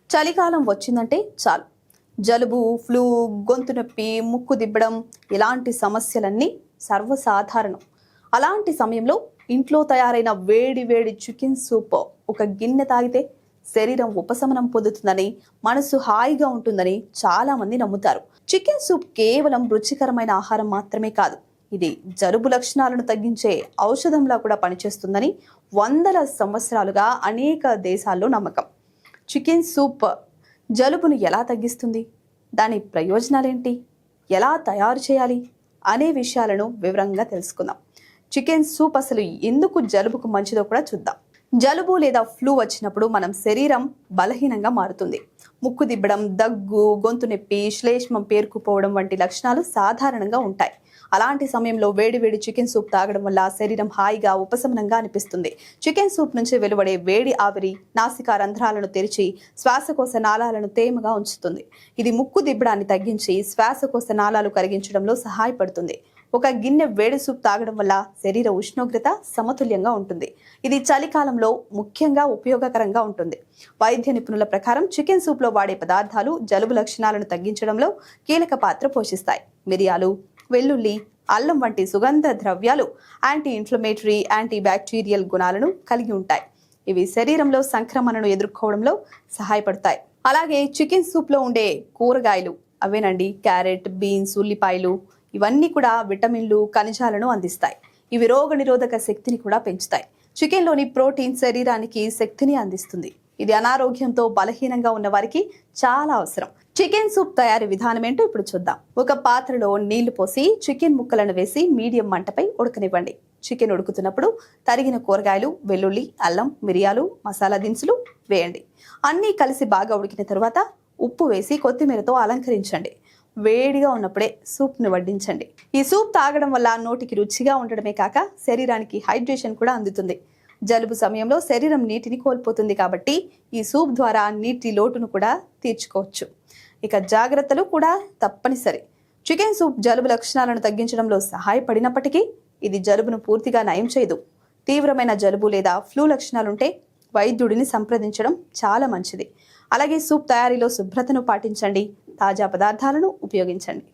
చలికాలం వచ్చిందంటే చాలు జలుబు, ఫ్లూ, గొంతు నొప్పి, ముక్కు దిబ్బడం ఇలాంటి సమస్యలన్నీ సర్వసాధారణం. అలాంటి సమయంలో ఇంట్లో తయారైన వేడి వేడి చికెన్ సూప్ ఒక గిన్నె తాగితే శరీరం ఉపశమనం పొందుతుందని, మనసు హాయిగా ఉంటుందని చాలా మంది నమ్ముతారు. చికెన్ సూప్ కేవలం రుచికరమైన ఆహారం మాత్రమే కాదు, ఇది జలుబు లక్షణాలను తగ్గించే ఔషధంలా కూడా పనిచేస్తుందని వందల సంవత్సరాలుగా అనేక దేశాల్లో నమ్మకం. చికెన్ సూప్ జలుబును ఎలా తగ్గిస్తుంది, దాని ప్రయోజనాలేంటి, ఎలా తయారు చేయాలి అనే విషయాలను వివరంగా తెలుసుకుందాం. చికెన్ సూప్ అసలు ఎందుకు జలుబుకు మంచిదో కూడా చూద్దాం. జలుబు లేదా ఫ్లూ వచ్చినప్పుడు మనం శరీరం బలహీనంగా మారుతుంది. ముక్కు దిబ్బడం, దగ్గు, గొంతు నొప్పి, శ్లేష్మం పేరుకుపోవడం వంటి లక్షణాలు సాధారణంగా ఉంటాయి. అలాంటి సమయంలో వేడివేడి చికెన్ సూప్ తాగడం వల్ల శరీరం హాయిగా, ఉపశమనంగా అనిపిస్తుంది. చికెన్ సూప్ నుంచి వెలువడే వేడి ఆవిరి నాసికా రంధ్రాలను తెరిచి శ్వాసకోశ నాళాలను తేమగా ఉంచుతుంది. ఇది ముక్కు దిబ్బడాన్ని తగ్గించి శ్వాసకోశ నాళాలు కరిగించడంలో సహాయపడుతుంది. ఒక గిన్నె వేడి సూప్ తాగడం వల్ల శరీర ఉష్ణోగ్రత సమతుల్యంగా ఉంటుంది. ఇది చలికాలంలో ముఖ్యంగా ఉపయోగకరంగా ఉంటుంది. వైద్య నిపుణుల ప్రకారం చికెన్ సూప్లో వాడే పదార్థాలు జలుబు లక్షణాలను తగ్గించడంలో కీలక పాత్ర పోషిస్తాయి. మిరియాలు, వెల్లుల్లి, అల్లం వంటి సుగంధ ద్రవ్యాలు యాంటీ ఇన్ఫ్లమేటరీ, యాంటీ బ్యాక్టీరియల్ గుణాలను కలిగి ఉంటాయి. ఇవి శరీరంలో సంక్రమణను ఎదుర్కోవడంలో సహాయపడతాయి. అలాగే చికెన్ సూప్లో ఉండే కూరగాయలు అవేనండి క్యారెట్, బీన్స్, ఉల్లిపాయలు ఇవన్నీ కూడా విటమిన్లు, ఖనిజాలను అందిస్తాయి. ఇవి రోగ నిరోధక శక్తిని కూడా పెంచుతాయి. చికెన్లోని ప్రోటీన్ శరీరానికి శక్తిని అందిస్తుంది. ఇది అనారోగ్యంతో బలహీనంగా ఉన్న వారికి చాలా అవసరం. చికెన్ సూప్ తయారీ విధానం ఏంటో ఇప్పుడు చూద్దాం. ఒక పాత్రలో నీళ్లు పోసి చికెన్ ముక్కలను వేసి మీడియం మంటపై ఉడకనివ్వండి. చికెన్ ఉడుకుతున్నప్పుడు తరిగిన కూరగాయలు, వెల్లుల్లి, అల్లం, మిరియాలు, మసాలా దినుసులు వేయండి. అన్నీ కలిసి బాగా ఉడికిన తరువాత ఉప్పు వేసి కొత్తిమీరతో అలంకరించండి. వేడిగా ఉన్నప్పుడే సూప్ను వడ్డించండి. ఈ సూప్ తాగడం వల్ల నోటికి రుచిగా ఉండడమే కాక శరీరానికి హైడ్రేషన్ కూడా అందుతుంది. జలుబు సమయంలో శరీరం నీటిని కోల్పోతుంది కాబట్టి ఈ సూప్ ద్వారా నీటి లోటును కూడా తీర్చుకోవచ్చు. ఇక జాగ్రత్తలు కూడా తప్పనిసరి. చికెన్ సూప్ జలుబు లక్షణాలను తగ్గించడంలో సహాయపడినప్పటికీ ఇది జలుబును పూర్తిగా నయం చేయదు. తీవ్రమైన జలుబు లేదా ఫ్లూ లక్షణాలుంటే వైద్యుడిని సంప్రదించడం చాలా మంచిది. అలాగే సూప్ తయారీలో శుభ్రతను పాటించండి. తాజా పదార్థాలను ఉపయోగించండి.